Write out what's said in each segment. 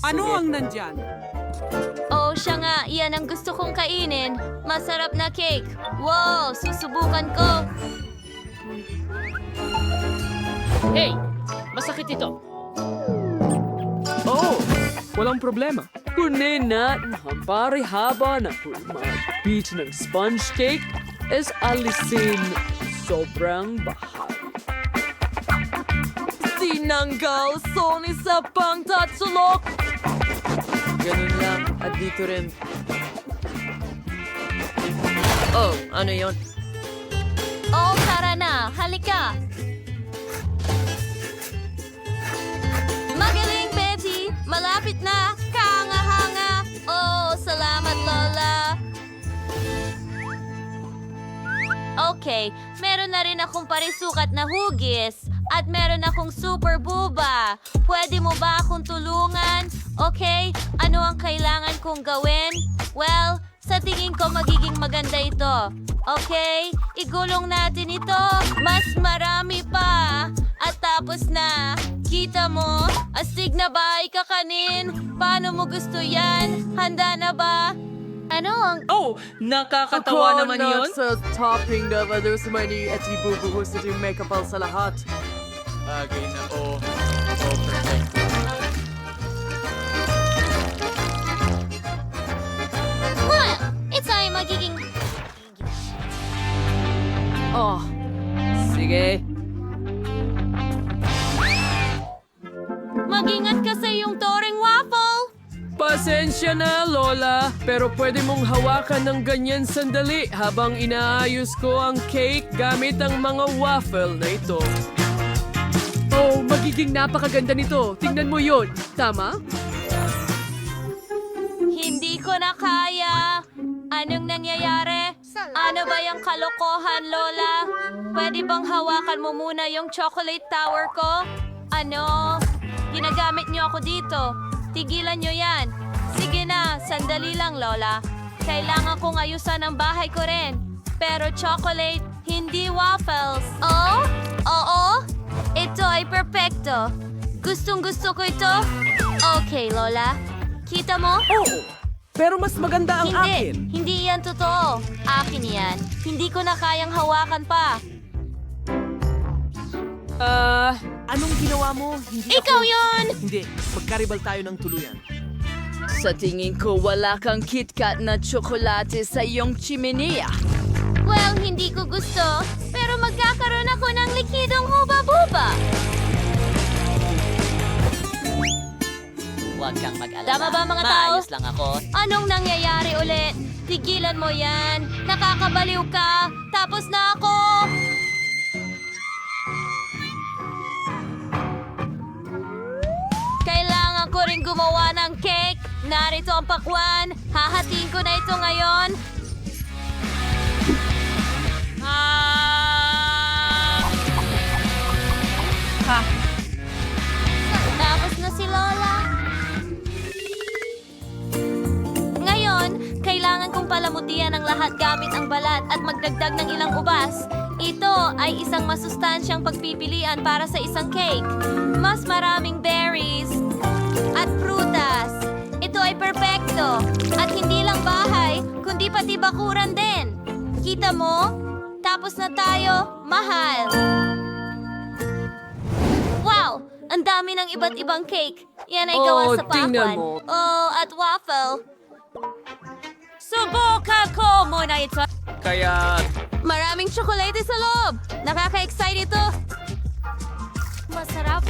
Ano ang nandyan? Oh, siya nga. Iyan ang gusto kong kainin. Masarap na cake. Wow, susubukan ko. Hey! Masakit ito. Oh, walang problema. Kunin natin ang parihaba na mag-beat ng sponge cake is alisin sobrang bahal. Tinanggal Sony sa pangtatsulok. Ganun lang. At dito rin. Oh, ano yon? Oh, tara na. Halika. Magaling, Betty. Malapit na. Kahanga-hanga. Oh, salamat, Lola. Okay, meron na rin akong parisukat na hugis. At meron akong super buba. Pwede mo ba akong tulungan? Okay, ano ang kailangan kong gawin? Well, sa tingin ko magiging maganda ito. Okay, igulong natin ito. Mas marami pa. At tapos na. Kita mo? Astig na ba ikakanin? Paano mo gusto yan? Handa na ba? Ano ang... Oh, nakakatawa naman yun. Sa topping na there's many etibubu who's doing makeup sa lahat. Bagay na. Oh, perfect. Well, ito ay magiging... Oh, sige. Mag-ingat ka sa iyong toring waffle! Pasensya na, Lola. Pero pwede mong hawakan ng ganyan sandali habang inaayos ko ang cake gamit ang mga waffle na ito. Oh, magiging napakaganda nito. Tingnan mo yun. Tama? Hindi ko na kaya. Anong nangyayari? Ano ba yung kalokohan, Lola? Pwede bang hawakan mo muna yung chocolate tower ko? Ano? Ginagamit niyo ako dito. Tigilan niyo yan. Sige na, sandali lang, Lola. Kailangan kong ayusan ang bahay ko rin. Pero chocolate, hindi waffles. Oh? Oo? Ito ay perpekto. Gustong-gusto ko ito. Okay, Lola. Kita mo? Oo, pero mas maganda ang akin. Hindi yan totoo. Akin yan. Hindi ko na kayang hawakan pa. Anong ginawa mo? Hindi Ikaw ako... yon! Hindi, magkaribal tayo ng tuluyan. Sa tingin ko, wala kang KitKat na tsokolate sa iyong chimenea. Well, hindi ko gusto. Pero magkakaroon ako ng likidong huba-buba. Huwag kang mag-alala. Tama ba, mga tao? Maayos lang ako. Anong nangyayari ulit? Tigilan mo yan. Nakakabaliw ka. Tapos na ako. Kailangan ko rin gumawa ng cake. Narito ang pakwan. Hahatiin ko na ito ngayon. Tapos na si Lola. Ngayon, kailangan kong palamutian ang lahat gamit ang balat at magdagdag ng ilang ubas. Ito ay isang masustansyang pagpipilian para sa isang cake. Mas maraming berries at prutas. Ito ay perpekto. At hindi lang bahay, kundi pati bakuran din. Kita mo? Tapos na tayo. Mahal. Wow! Ang dami ng iba't ibang cake. Yan ay gawa Oh, sa tingnan pakwan. mo. Oh, at waffle. Subukan ko muna ito. Kaya, Maraming tsokolate sa loob. Nakaka-excite ito. Masarap.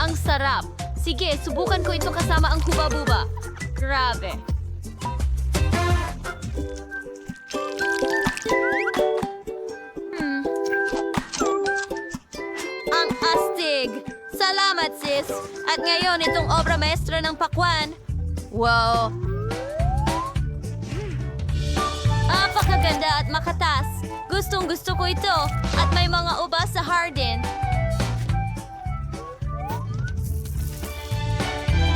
Ang sarap. Sige, subukan ko ito kasama ang huba-buba. Grabe. Ang astig. Salamat, sis. At ngayon, itong obra maestra ng pakwan. Wow. Napakaganda at makatas. Gustong-gusto ko ito. At may mga ubas sa hardin.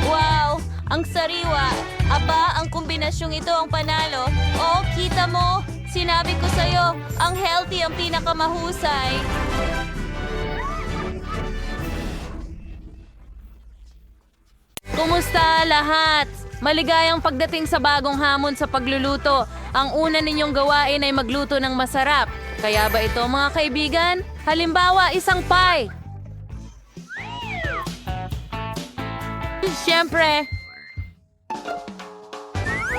Wow! Ang sariwa. Aba, ang kombinasyong ito ang panalo. Oh, kita mo? Sinabi ko sa'yo, ang healthy ang pinakamahusay. Kumusta lahat? Maligayang pagdating sa bagong hamon sa pagluluto. Ang una ninyong gawain ay magluto ng masarap. Kaya ba ito mga kaibigan? Halimbawa, isang pie. Siyempre,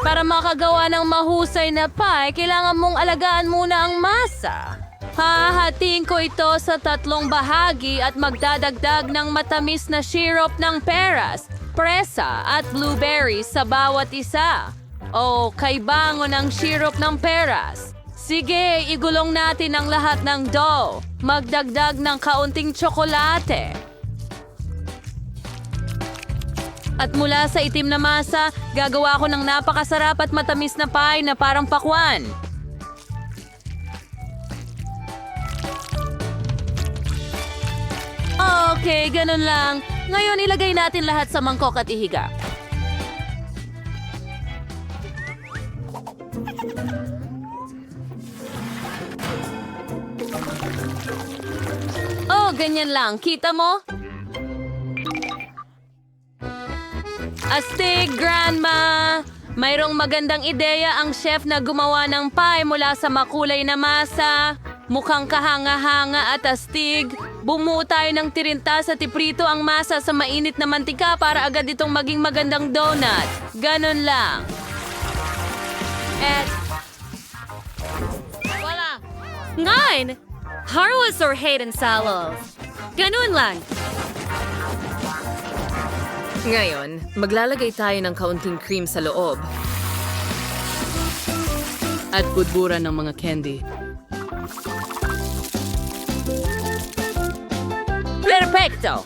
para makagawa ng mahusay na pie, kailangan mong alagaan muna ang masa. Hahatiin ko ito sa 3 bahagi at magdadagdag ng matamis na syrup ng peras, presa at blueberries sa bawat isa. O kaibango ng syrup ng peras. Sige, igulong natin ang lahat ng dough. Magdagdag ng kaunting tsokolate. At mula sa itim na masa, gagawa ko ng napakasarap at matamis na pie na parang pakwan. Okay, ganun lang. Ngayon ilagay natin lahat sa mangkok at ihiga. Oh, ganyan lang. Kita mo? Astig, Grandma! Mayroong magandang ideya ang chef na gumawa ng pie mula sa makulay na masa. Mukhang kahanga-hanga at astig. Bumuo tayo ng tirinta sa tiprito ang masa sa mainit na mantika para agad itong maging magandang donut. Ganon lang. At... wala. Ngayon, harwas or Hayden Salos. Ganun lang. Ngayon, maglalagay tayo ng kaunting cream sa loob. At budburan ng mga candy. Perfecto!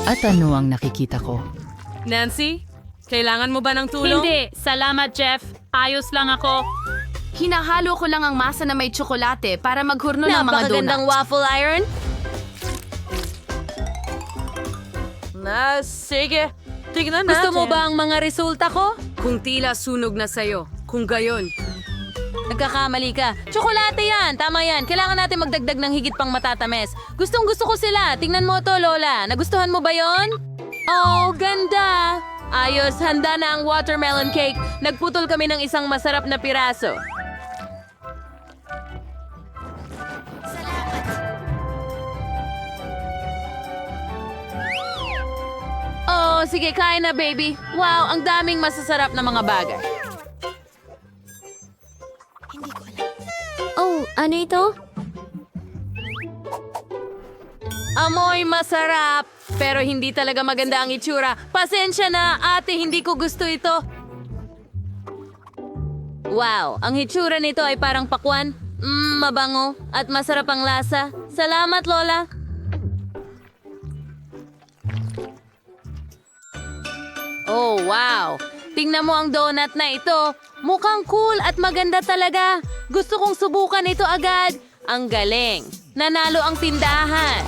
At ano ang nakikita ko? Nancy, kailangan mo ba ng tulong? Hindi. Salamat, Jeff. Ayos lang ako. Hinahalo ko lang ang masa na may tsokolate para maghurno ng mga Napakagandang donut. waffle iron. Sige. Tignan natin. Gusto mo ba ang mga resulta ko? Kung tila sunog na sa'yo. Kung gayon. Nagkakamali ka. Tsokolate yan. Tama yan. Kailangan natin magdagdag ng higit pang matatamis. Gustong gusto ko sila. Tingnan mo to, Lola. Nagustuhan mo ba yon? Oh, ganda. Ayos, handa na ang watermelon cake. Nagputol kami ng isang masarap na piraso. Oh, sige, kain na, baby. Wow, ang daming masasarap na mga bagay. Oh, ano ito? Amoy masarap, pero hindi talaga maganda ang itsura. Pasensya na, ate, hindi ko gusto ito. Wow, ang itsura nito ay parang pakwan. Mabango at masarap ang lasa. Salamat, Lola. Oh, wow. Tingnan mo ang donut na ito. Mukhang cool at maganda talaga. Gusto kong subukan ito agad. Ang galing. Nanalo ang tindahan.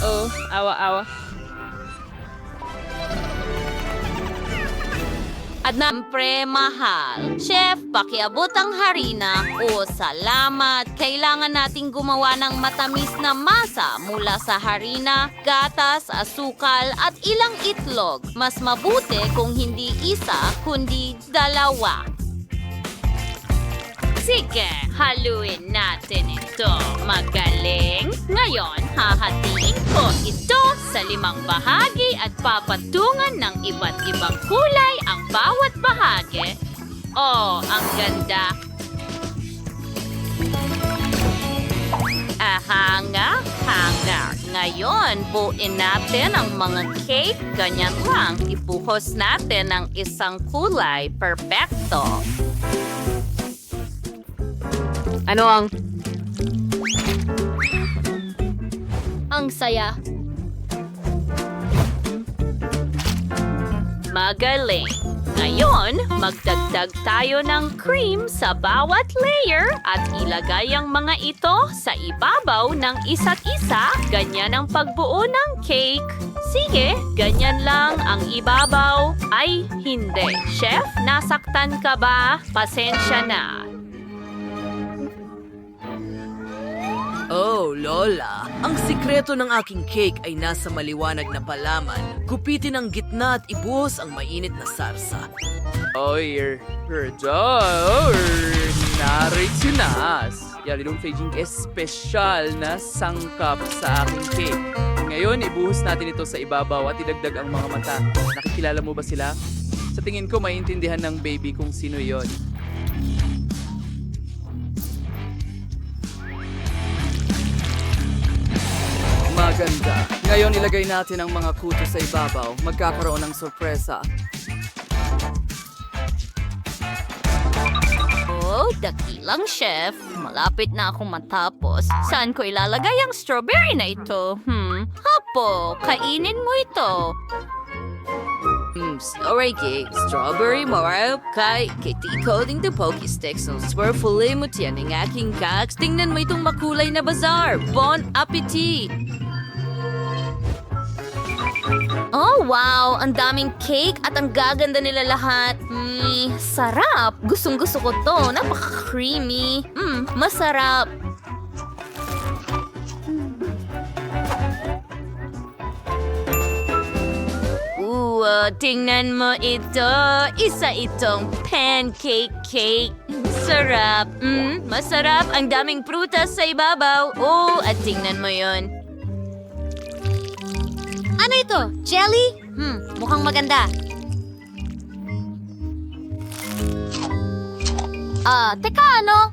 Oh, awa-awa. At nampre mahal. Chef, pakiabot ang harina. O salamat. Kailangan nating gumawa ng matamis na masa mula sa harina, gatas, asukal at ilang itlog. Mas mabuti kung hindi isa, kundi 2. Sige, haluin natin ito. Magaling. Ngayon, hahatiin ko ito sa 5 bahagi at papatungan ng iba't ibang kulay ang bawat bahagi. Oh, ang ganda. Hanga. Ngayon, buuin natin ang mga cake. Ganyan lang. Ibuhos natin ng isang kulay. Perfecto. Ano ang... Ang saya. Magaling. Ngayon, magdagdag tayo ng cream sa bawat layer at ilagay ang mga ito sa ibabaw ng isa't isa. Ganyan ang pagbuo ng cake. Sige, ganyan lang ang ibabaw. Ay, hindi. Chef, nasaktan ka ba? Pasensya na. Oh, Lola, ang sikreto ng aking cake ay nasa maliwanag na palaman. Gupitin ang gitna at ibuhos ang mainit na sarsa. Narito na. Yarinong Feijing espesyal na sangkap sa aking cake. Ngayon, ibuhos natin ito sa ibabaw at idagdag ang mga mata. Nakikilala mo ba sila? Sa tingin ko, maintindihan ng baby kung sino yon. Maganda. Ngayon, ilagay natin ang mga kuto sa ibabaw. Magkakaroon ng sorpresa. Oh, dakilang chef. Malapit na akong matapos. Saan ko ilalagay ang strawberry na ito? Hapo, kainin mo ito. Sorry, cake. Strawberry marap kay decoding the Poke Sticks ng swirlfully mo tiyan ng aking cakes. Tingnan mo itong makulay na bazaar. Bon appetit! Oh, wow! Ang daming cake at ang gaganda nila lahat. Sarap! Gustong-gusto ko to. Napaka-creamy. Masarap. Tingnan mo ito. Isa itong pancake cake. Sarap. Masarap. Ang daming prutas sa ibabaw. Oh, at tingnan mo yon. Ano ito? Jelly? Mukhang maganda. Teka ano?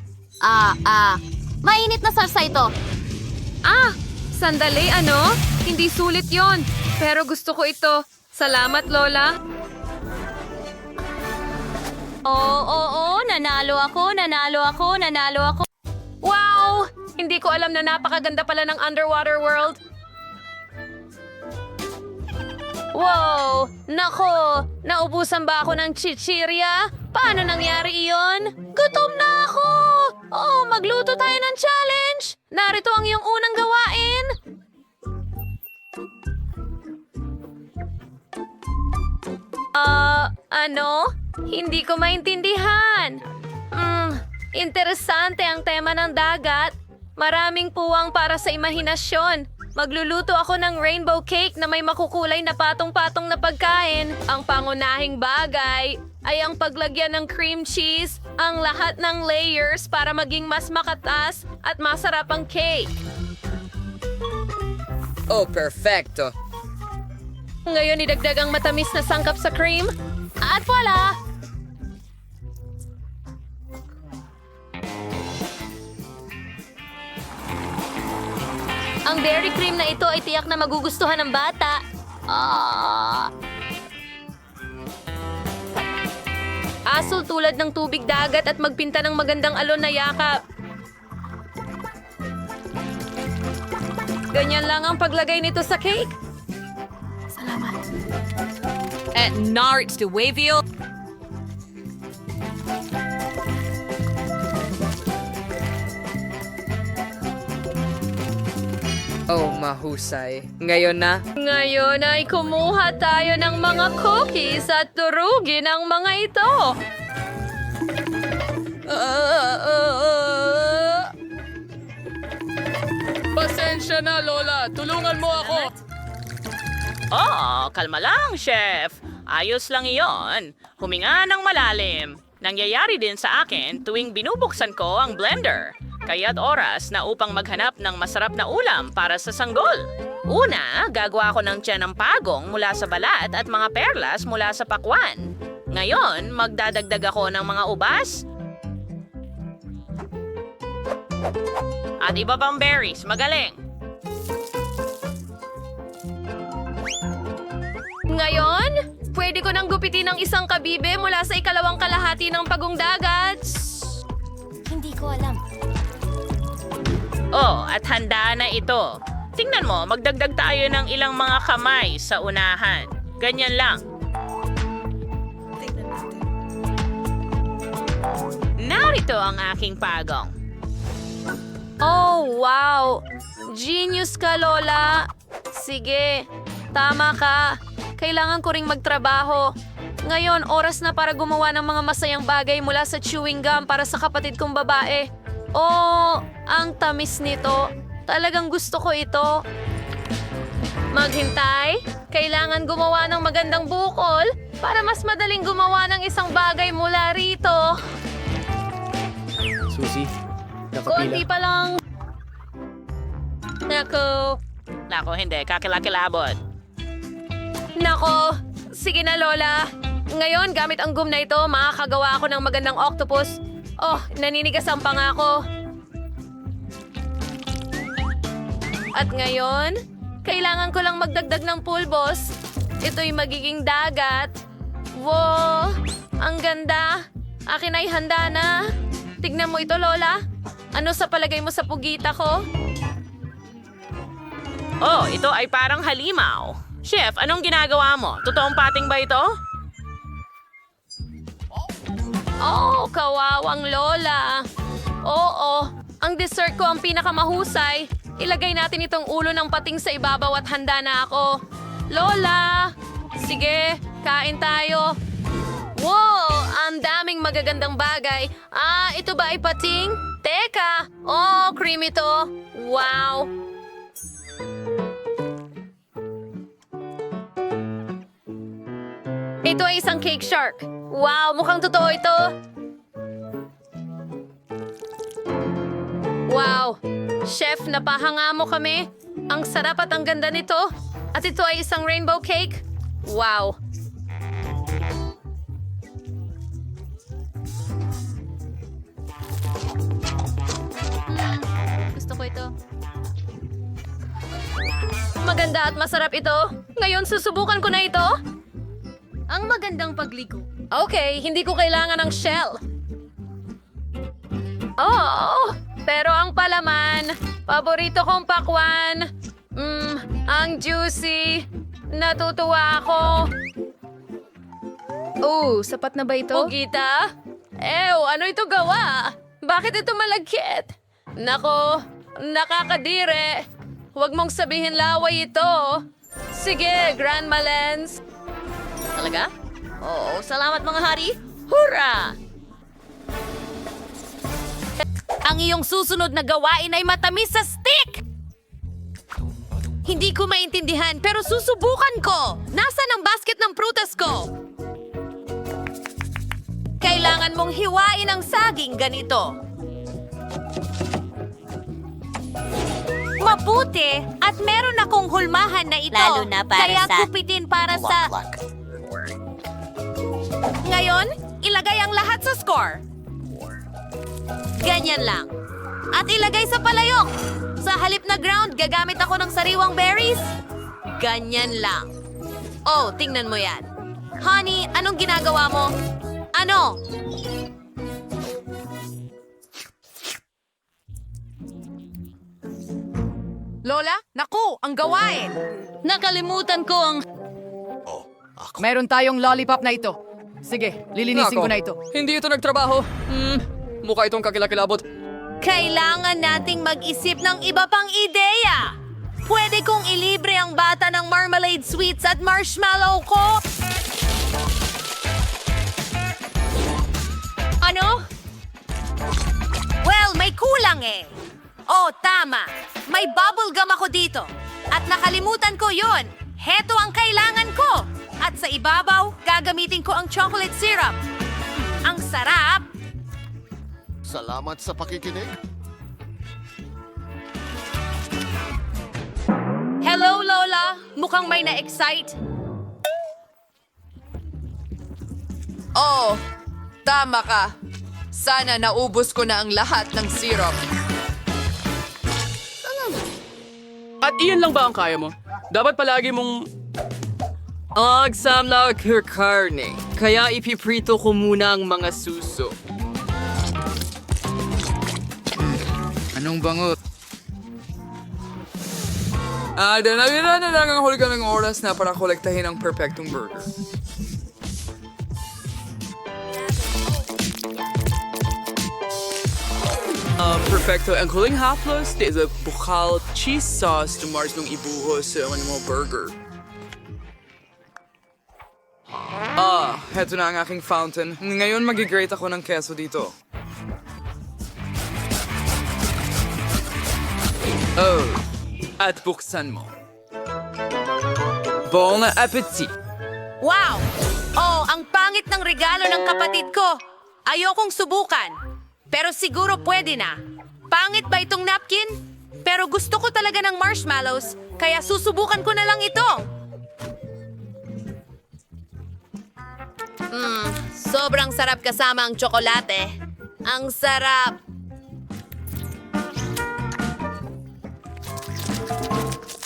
Mainit na salsa ito. Sandali, ano? Hindi sulit yon. Pero gusto ko ito. Salamat, Lola. Oo, nanalo ako. Wow! Hindi ko alam na napakaganda pala ng underwater world. Wow! Nako! Naubusan ba ako ng chichirya? Paano nangyari iyon? Gutom na ako! Oh, magluto tayo ng challenge! Narito ang iyong unang gawain! Ano? Hindi ko maintindihan. Interesante ang tema ng dagat. Maraming puwang para sa imahinasyon. Magluluto ako ng rainbow cake na may makukulay na patong-patong na pagkain. Ang pangunahing bagay ay ang paglagyan ng cream cheese, ang lahat ng layers para maging mas makatas at masarap ang cake. Oh, perfecto. Ngayon idagdag ang matamis na sangkap sa cream. At voila! Ang dairy cream na ito ay tiyak na magugustuhan ng bata. Asul tulad ng tubig dagat at magpinta ng magandang alon na yakap. Ganyan lang ang paglagay nito sa cake. At Norwich to Wayville. Oh, mahusay. Ngayon na? Ngayon ay kumuha tayo ng mga cookies at durugin ang mga ito. Pasensya na, Lola. Tulungan mo ako. Kalma lang, Chef. Ayos lang iyon. Huminga ng malalim. Nangyayari din sa akin tuwing binubuksan ko ang blender. Kaya't oras na upang maghanap ng masarap na ulam para sa sanggol. Una, gagawa ko ng tiyan ng pagong mula sa balat at mga perlas mula sa pakwan. Ngayon, magdadagdag ako ng mga ubas at iba pang berries. Magaling! Ngayon, pwede ko nang gupitin ng isang kabibe mula sa ikalawang kalahati ng pagong dagat. Hindi ko alam. At handa na ito. Tingnan mo, magdagdag tayo ng ilang mga kamay sa unahan. Ganyan lang. Narito ang aking pagong. Oh, wow! Genius ka, Lola! Sige, tama ka. Kailangan ko ring magtrabaho. Ngayon, oras na para gumawa ng mga masayang bagay mula sa chewing gum para sa kapatid kong babae. Oh, ang tamis nito. Talagang gusto ko ito. Maghintay? Kailangan gumawa ng magandang bukol para mas madaling gumawa ng isang bagay mula rito. Susie, Konti pa lang. Nako. Nako, hindi. Kakilakilabot. Nako. Sige na, Lola. Ngayon, gamit ang gum na ito, makakagawa ako ng magandang octopus. Oh, naninigas ang pangako. At ngayon, kailangan ko lang magdagdag ng pulbos. Ito'y magiging dagat. Wow! Ang ganda. Akin ay handa na. Tignan mo ito, Lola. Ano sa palagay mo sa pugita ko? Oh, ito ay parang halimaw. Chef, anong ginagawa mo? Totoong pating ba ito? Oh, kawawang Lola. Oo, ang dessert ko ang pinakamahusay. Ilagay natin itong ulo ng pating sa ibabaw at handa na ako. Lola! Sige, kain tayo. Wow! Ang daming magagandang bagay. Ah, ito ba ay pating? Teka! Oh, cream ito. Wow! Ito ay isang cake shark. Wow, mukhang totoo ito. Wow! Chef, napahanga mo kami. Ang sarap at ang ganda nito. At ito ay isang rainbow cake. Wow! Gusto ko ito. Maganda at masarap ito. Ngayon, susubukan ko na ito. Ang magandang pagligo. Okay, hindi ko kailangan ng shell. Oh, pero ang palaman, paborito kong pakwan. Ang juicy. Natutuwa ako. Oh, sapat na ba ito? Pugita? Ew, ano ito gawa? Bakit ito malagkit? Nako, nakakadire. Huwag mong sabihin laway ito. Sige, Grandma Lens. Talaga? Oo, salamat mga hari. Hurra! Ang iyong susunod na gawain ay matamis sa stick! Hindi ko maintindihan, pero susubukan ko! Nasaan ang basket ng prutas ko? Kailangan mong hiwain ang saging ganito. Mabuti! At meron akong hulmahan na ito. Lalo na para kaya sa- kupitin para sa... Ngayon, ilagay ang lahat sa score. Ganyan lang. At ilagay sa palayok. Sa halip na ground, gagamit ako ng sariwang berries. Ganyan lang. Oh, tingnan mo yan. Honey, anong ginagawa mo? Ano? Lola, naku, ang gawain! Nakalimutan ko ang... Meron tayong lollipop na ito. Sige, lilinisin ko na ito. Hindi ito nagtrabaho. Mukha itong kakilakilabot. Kailangan nating mag-isip ng iba pang ideya. Pwede kong ilibre ang bata ng marmalade sweets at marshmallow ko. Ano? Well, may kulang eh. Oh, tama. May bubble gum ako dito. At nakalimutan ko yon. Heto ang kailangan ko. At sa ibabaw, gagamitin ko ang chocolate syrup. Ang sarap. Salamat sa pakikinig. Hello, Lola. Mukhang may na-excite. Oh, tama ka. Sana naubos ko na ang lahat ng syrup. At iyan lang ba ang kaya mo? Dapat palagi mong... Agsamla karne. Kaya ipiprito ko muna ang mga suso. Anong bangot? Danawira na lang ang huli ka ng oras na para kolektahin ang perfectong burger. Perfecto. Ang huling haplos is a bukal cheese sauce na mars nung ibuhos sa mga burger. Heto na ang aking fountain. Ngayon magigrate ako ng keso dito. Oh, at buksan mo. Bon appetit! Wow! Oh, ang pangit ng regalo ng kapatid ko. Ayokong subukan. Pero siguro pwede na. Pangit ba itong napkin? Pero gusto ko talaga ng marshmallows, kaya susubukan ko na lang ito. Sobrang sarap kasama ang tsokolate. Ang sarap.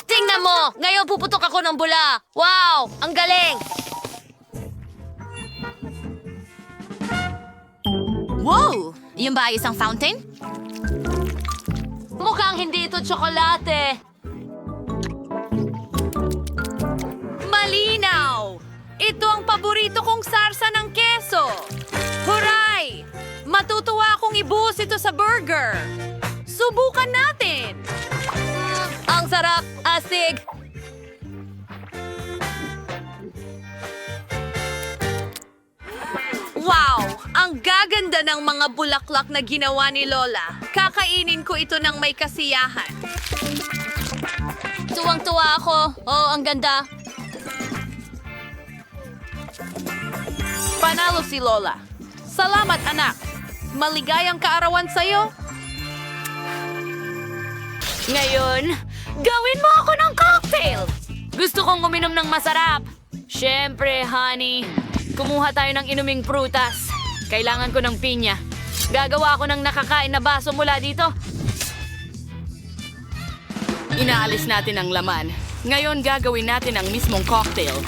Tingnan mo! Ngayon puputok ako ng bula. Wow! Ang galing! Wow! Yung ba ay isang fountain? Mukhang hindi ito tsokolate. Malinaw! Ito ang paborito kong sarsa ng keso. Huray! Matutuwa akong ibuhos ito sa burger. Subukan natin. Ang sarap, astig. Wow! Ang gaganda ng mga bulaklak na ginawa ni Lola. Kakainin ko ito ng may kasiyahan. Tuwang-tuwa ako. Oh, ang ganda. Panalo si Lola. Salamat, anak. Maligayang kaarawan sa'yo. Ngayon, gawin mo ako ng cocktail! Gusto kong uminom ng masarap. Siyempre, honey. Kumuha tayo ng inuming prutas. Kailangan ko ng pinya. Gagawa ako ng nakakain na baso mula dito. Inaalis natin ang laman. Ngayon, gagawin natin ang mismong cocktail.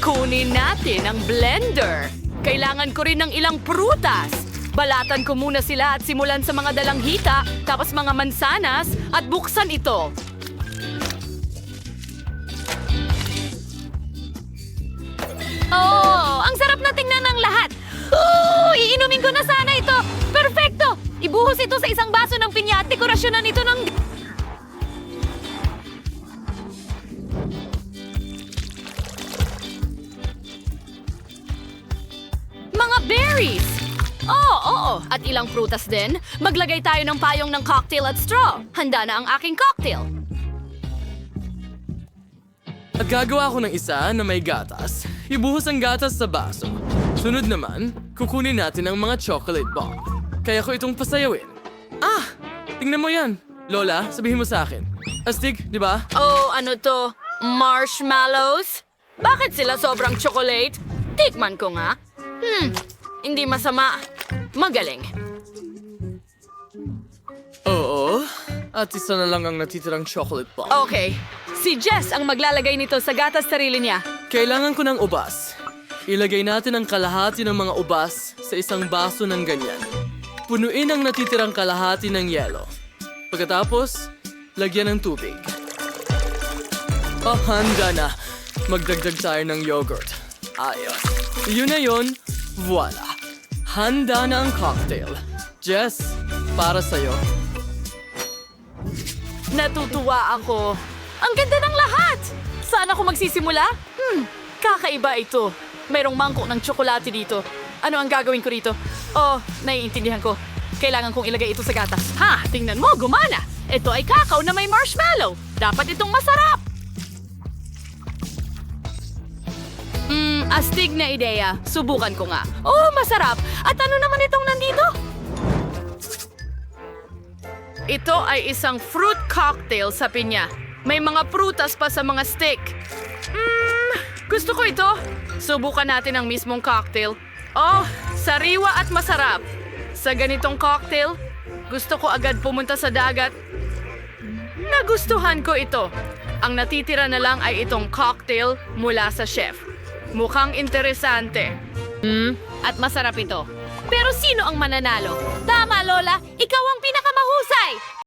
Kunin natin ang blender. Kailangan ko rin ng ilang prutas. Balatan ko muna sila at simulan sa mga dalanghita, tapos mga mansanas, at buksan ito. Oh, ang sarap na tingnan ng lahat. Iinumin ko na sana ito. Perfecto! Ibuhos ito sa isang baso ng pinya at dekorasyonan ito ng... Mga berries! Oo. At ilang prutas din. Maglagay tayo ng payong ng cocktail at straw. Handa na ang aking cocktail. At gagawa ko ng isa na may gatas. Ibuhos ang gatas sa baso. Sunod naman, kukunin natin ang mga chocolate bomb. Kaya ko itong pasayawin. Tingnan mo yan. Lola, sabihin mo sa akin. Astig, di ba? Oh, ano to? Marshmallows? Bakit sila sobrang chocolate? Tikman ko nga. Hindi masama. Magaling. Oo. At isa na lang ang natitirang chocolate bomb. Okay. Si Jess ang maglalagay nito sa gatas sarili niya. Kailangan ko ng ubas. Ilagay natin ang kalahati ng mga ubas sa isang baso ng ganyan. Punuin ang natitirang kalahati ng yelo. Pagkatapos, lagyan ng tubig. Handa na. Magdagdag tayo ng yogurt. Ayos. Yun na yun. Voila. Handa na ang cocktail. Jess, para sa'yo. Natutuwa ako. Ang ganda ng lahat! Saan ako magsisimula? Kakaiba ito. Mayroong mangkok ng tsokolate dito. Ano ang gagawin ko rito? Oh, naiintindihan ko. Kailangan kong ilagay ito sa gatas. Tingnan mo, gumana! Ito ay kakao na may marshmallow. Dapat itong masarap. Astig na ideya. Subukan ko nga. Oh, masarap! At ano naman itong nandito? Ito ay isang fruit cocktail sa pinya. May mga prutas pa sa mga stick. Gusto ko ito. Subukan natin ang mismong cocktail. Oh, sariwa at masarap. Sa ganitong cocktail, gusto ko agad pumunta sa dagat. Nagustuhan ko ito. Ang natitira na lang ay itong cocktail mula sa chef. Mukhang interesante. At masarap ito. Pero sino ang mananalo? Tama, Lola. Ikaw ang pinakamahusay.